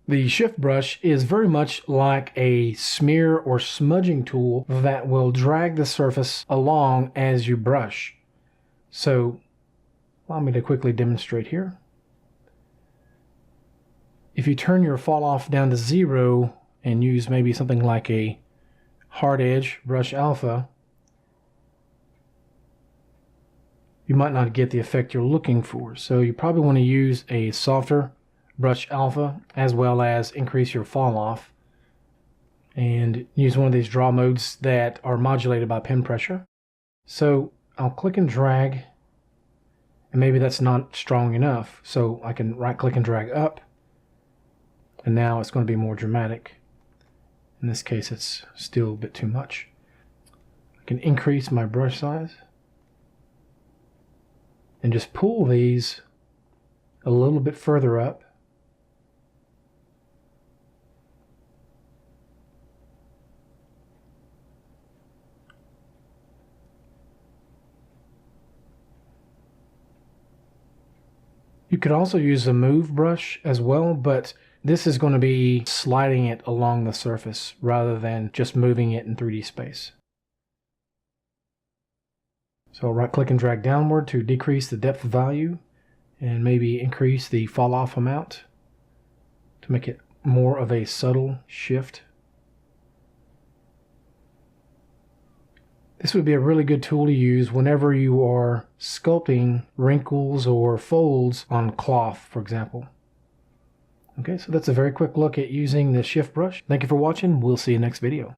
The shift brush is very much like a smear or smudging tool that will drag the surface along as you brush. So allow me to quickly demonstrate here. If you turn your fall off down to 0 and use maybe something like a hard edge brush alpha, you might not get the effect you're looking for. So you probably want to use a softer brush alpha as well as increase your fall off and use one of these draw modes that are modulated by pen pressure. So I'll click and drag, and maybe that's not strong enough, so I can right click and drag up, and now it's going to be more dramatic. In this case it's still a bit too much. I can increase my brush size and just pull these a little bit further up. You could also use a move brush as well, but this is going to be sliding it along the surface rather than just moving it in 3D space. So right click and drag downward to decrease the depth value and maybe increase the fall off amount to make it more of a subtle shift. This would be a really good tool to use whenever you are sculpting wrinkles or folds on cloth, for example. Okay, so that's a very quick look at using the shift brush. Thank you for watching. We'll see you next video.